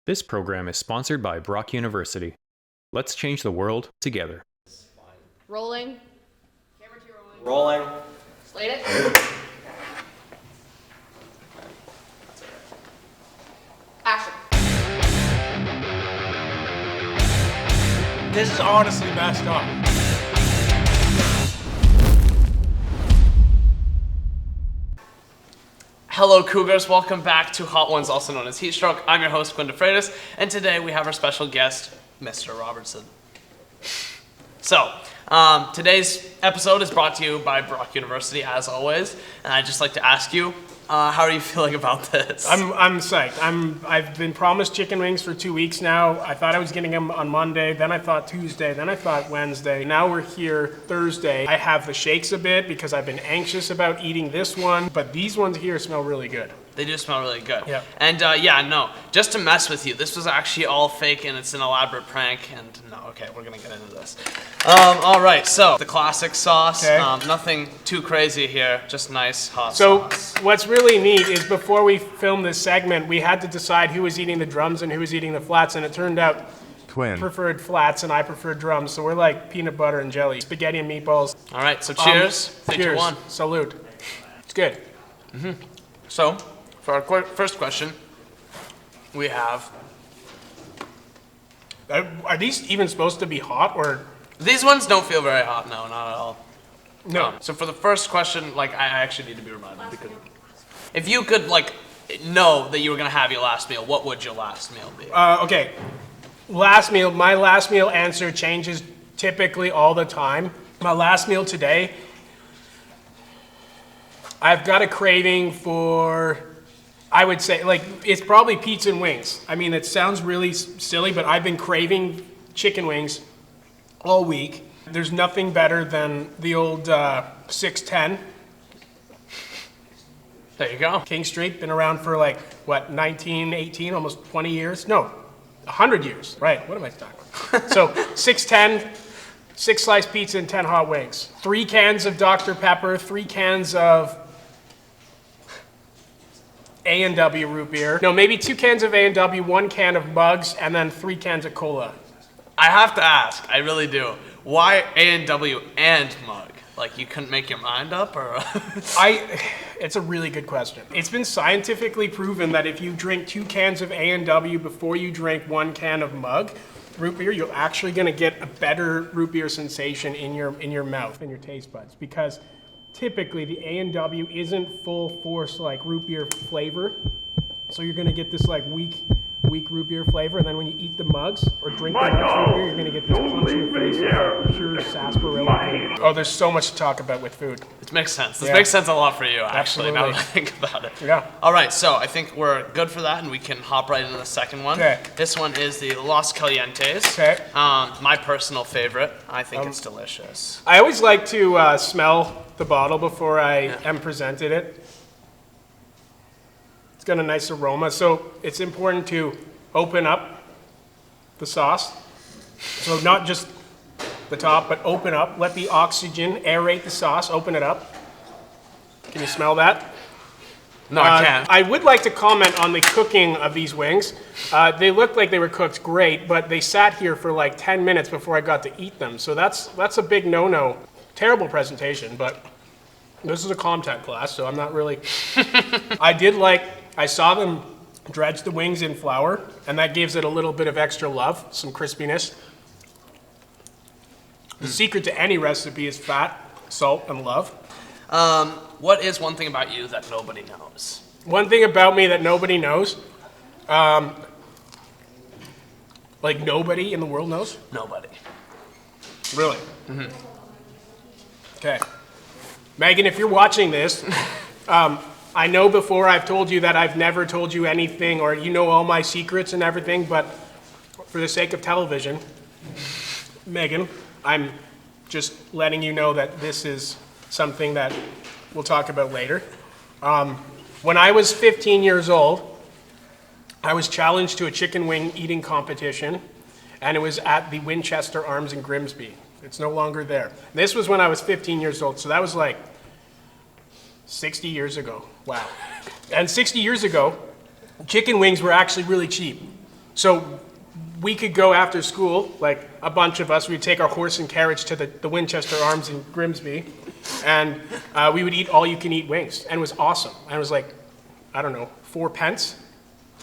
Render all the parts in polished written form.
This program is sponsored by Brock University. Let's change the world together. Rolling. Camera 2 Rolling. Slate it. Action. This is honestly messed up. Hello Cougars, welcome back to Hot Ones, also known as Heatstroke. I'm your host, Quinn DeFreitas, and today we have our special guest, Mr. Robertson. So, today's episode is brought to you by Brock University, as always, and I'd just like to ask you, how are you feeling about this? I'm psyched. I've been promised chicken wings for 2 weeks now. I thought I was getting them on Monday, then I thought Tuesday, then I thought Wednesday. Now we're here Thursday. I have the shakes a bit because I've been anxious about eating this one, but these ones here smell really good. They do smell really good. Yeah. And no, just to mess with you, this was actually all fake and it's an elaborate prank. And no, okay, we're gonna get into this. All right, so the classic sauce. Okay. Nothing too crazy here, just nice hot So sauce. what's really neat is before we filmed this segment, we had to decide who was eating the drums and who was eating the flats, and it turned out Twin. preferred flats and I preferred drums. So we're like peanut butter and jelly, spaghetti and meatballs. All right, so cheers. 3, 2, Cheers. 1. Salute. It's good. So, for our first question, we have Are these even supposed to be hot or these ones don't feel very hot. No, not at all. no? So for the first question, I actually need to be reminded because if you could know that you were gonna have your last meal, what would your last meal be? Okay. Last meal. My last meal answer changes typically all the time. My last meal today, I've got a craving for, I would say, it's probably pizza and wings. I mean, it sounds really silly, but I've been craving chicken wings all week. There's nothing better than the old 610 There you go. King Street. Been around for 1918, almost 20 years? No, 100 years. Right, what am I talking about? So 610, 6 slice pizza and 10 hot wings. 3 cans of Dr. Pepper, 3 cans of A&W root beer. No, maybe 2 cans of A&W, 1 can of Mugs, and then 3 cans of cola. I have to ask, I really do. Why A&W and mug? You couldn't make your mind up, or? It's a really good question. It's been scientifically proven that if you drink 2 cans of A&W before you drink 1 can of Mug root beer, you're actually going to get a better root beer sensation in your mouth, in your taste buds, because typically the A&W isn't full force root beer flavor, so you're going to get this weak root beer flavor, and then when you eat the mugs or drink the mugs root beer, you're going to get this punch in the face of pure sarsaparilla. Oh, there's so much to talk about with food. It makes sense. This Yeah. makes sense a lot for you, actually, now Absolutely. that I think about it. Yeah. All right, so I think we're good for that, and we can hop right into the second one. Okay. This one is the Los Calientes. Okay. My personal favorite. I think it's delicious. I always like to smell the bottle before I am presented it. It's got a nice aroma, so it's important to open up the sauce. So not just the top, but open up. Let the oxygen aerate the sauce. Open it up. Can you smell that? No, I can't. I would like to comment on the cooking of these wings. They looked like they were cooked great, but they sat here for 10 minutes before I got to eat them. So that's a big no-no. Terrible presentation, but this is a Comtech class, so I'm not really... I saw them dredge the wings in flour, and that gives it a little bit of extra love, some crispiness. The secret to any recipe is fat, salt, and love. What is one thing about you that nobody knows? One thing about me that nobody knows, nobody in the world knows? Nobody. Really? Mm-hmm. Okay. Megan, if you're watching this, I know before I've told you that I've never told you anything, or you know all my secrets and everything, but for the sake of television, Megan, I'm just letting you know that this is something that we'll talk about later. When I was 15 years old, I was challenged to a chicken wing eating competition, and it was at the Winchester Arms in Grimsby. It's no longer there. This was when I was 15 years old, so that was like 60 years ago. Wow. And 60 years ago, chicken wings were actually really cheap. So we could go after school, like a bunch of us, we'd take our horse and carriage to the Winchester Arms in Grimsby, and we would eat all-you-can-eat wings, and it was awesome. And it was like, I don't know, 4 pence,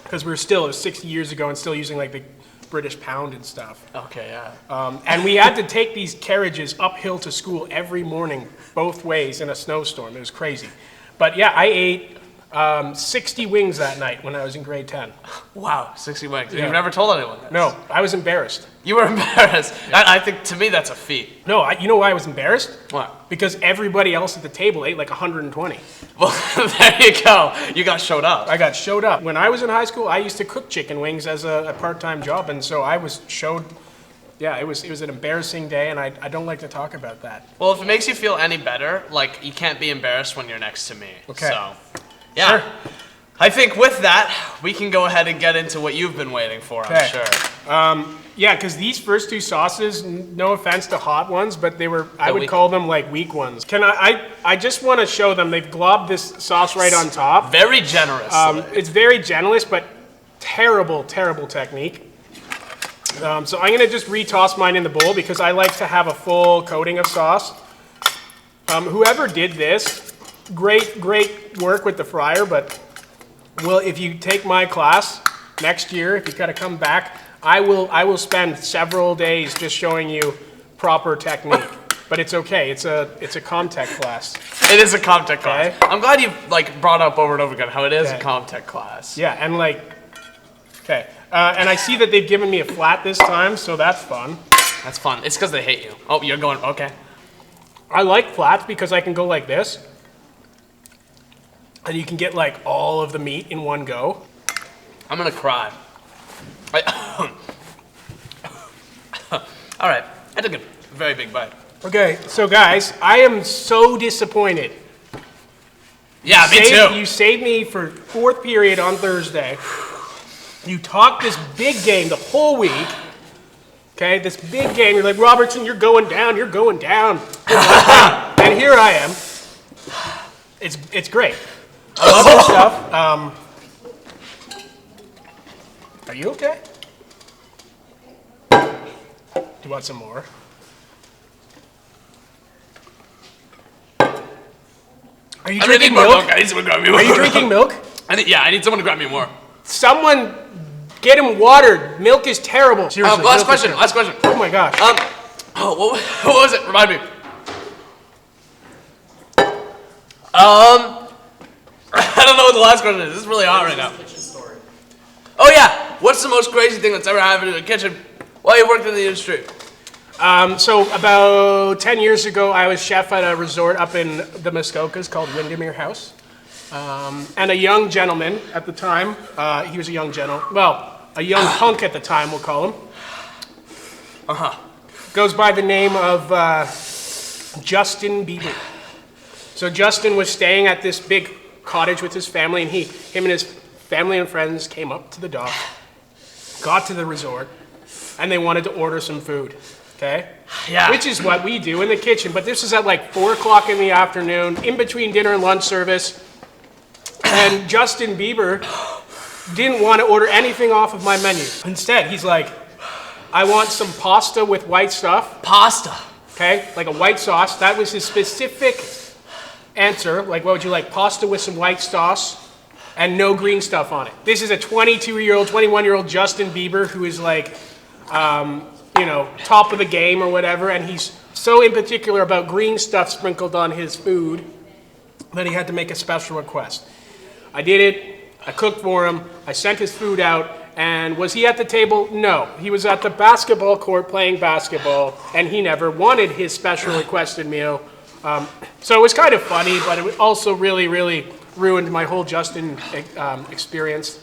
because it was 60 years ago and still using like the British pound and stuff. Okay, yeah. And we had to take these carriages uphill to school every morning, both ways in a snowstorm. It was crazy. But yeah, I ate 60 wings that night when I was in grade 10. Wow, 60 wings. Yeah. You've never told anyone this? No, I was embarrassed. You were embarrassed. I think, to me, that's a feat. No, you know why I was embarrassed? What? Because everybody else at the table ate like 120. Well, there you go. You got showed up. I got showed up. When I was in high school, I used to cook chicken wings as a part-time job, and so I was showed. Yeah, it was an embarrassing day, and I don't like to talk about that. Well, if it makes you feel any better, like, you can't be embarrassed when you're next to me. Okay. So, yeah. Sure. I think with that, we can go ahead and get into what you've been waiting for, I'm Okay. sure. Yeah, because these first two sauces, no offense to hot ones, but they were, I would weak. call them like weak ones. I just want to show them, they've globbed this sauce right on top. Very generous. It's very generous, but terrible, terrible technique. So I'm going to just retoss mine in the bowl because I like to have a full coating of sauce. Whoever did this, great work with the fryer, but well, if you take my class next year, if you gotta come back, I will spend several days just showing you proper technique. But it's okay. It's a Comtech class. It is a Comtech class. Okay. I'm glad you've brought up over and over again how it is a Okay. Comtech class. Yeah, and okay. And I see that they've given me a flat this time, so that's fun. That's fun. It's because they hate you. Oh, you're going, okay. I like flats because I can go like this. And you can get like all of the meat in one go. I'm gonna cry. All right, I took a very big bite. Okay, so guys, I am so disappointed. Yeah, me too. You saved me for fourth period on Thursday. You talked this big game the whole week. Okay, this big game. You're like, Robertson, you're going down, you're going down. And here I am. It's great. I love your stuff. Are you okay? Do you want some more? Are you drinking milk? I need someone to grab me more. Are you drinking milk? I need someone to grab me more. Someone get him watered. Milk is terrible. Seriously. Last question. Oh my gosh. What was it? Remind me. I don't know what the last question is. This is really hot right now. Oh yeah. What's the most crazy thing that's ever happened in the kitchen while you worked in the industry? So about 10 years ago, I was chef at a resort up in the Muskokas called Windermere House. And a young gentleman at the time, he was a young a young punk at the time, we'll call him. Goes by the name of Justin Bieber. So Justin was staying at this big cottage with his family, and him and his family and friends came up to the dock, got to the resort, and they wanted to order some food. Okay? Yeah. Which is what we do in the kitchen. But this is at like 4 o'clock in the afternoon, in between dinner and lunch service. And Justin Bieber didn't want to order anything off of my menu. Instead, he's like, I want some pasta with white stuff. Pasta. Okay? Like a white sauce. That was his specific answer. Like, what would you like? Pasta with some white sauce and no green stuff on it. This is a 22-year-old, 21-year-old Justin Bieber who is like, top of the game or whatever, and he's so in particular about green stuff sprinkled on his food that he had to make a special request. I did it, I cooked for him, I sent his food out, and was he at the table? No. He was at the basketball court playing basketball, and he never wanted his special requested meal. So it was kind of funny, but it also really, really ruined my whole Justin experience.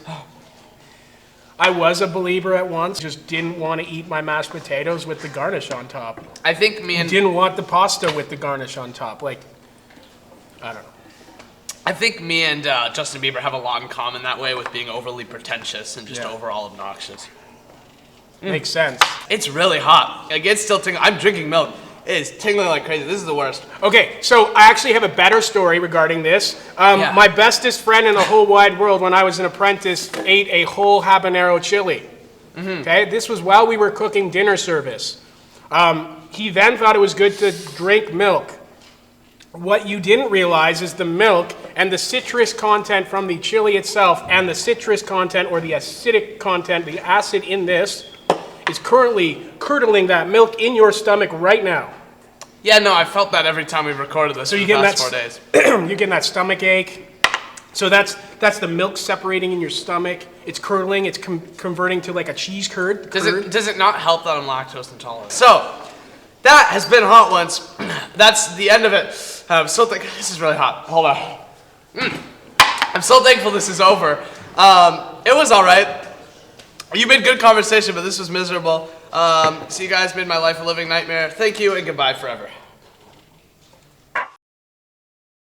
I was a believer at once, just didn't want to eat my mashed potatoes with the garnish on top. I think Didn't want the pasta with the garnish on top. Like, I don't know. I think me and Justin Bieber have a lot in common that way with being overly pretentious and just overall obnoxious. Makes sense. It's really hot. Like, it's still tingling. I'm drinking milk. It is tingling like crazy. This is the worst. Okay, so I actually have a better story regarding this. Yeah. My bestest friend in the whole wide world when I was an apprentice ate a whole habanero chili. Okay, this was while we were cooking dinner service. He then thought it was good to drink milk. What you didn't realize is the milk and the citrus content from the chili itself and the citrus content or the acidic content, the acid in this, is currently curdling that milk in your stomach right now. Yeah, no, I felt that every time we recorded this. So you the get past that 4 days. You're getting that stomach ache. So that's the milk separating in your stomach. It's curdling. It's converting to like a cheese curd. Does it not help that I'm lactose intolerant? So that has been Hot Ones. That's the end of it. I'm so thankful. This is really hot. Hold on. I'm so thankful this is over. It was all right. You made good conversation, but this was miserable. So you guys made my life a living nightmare. Thank you and goodbye forever.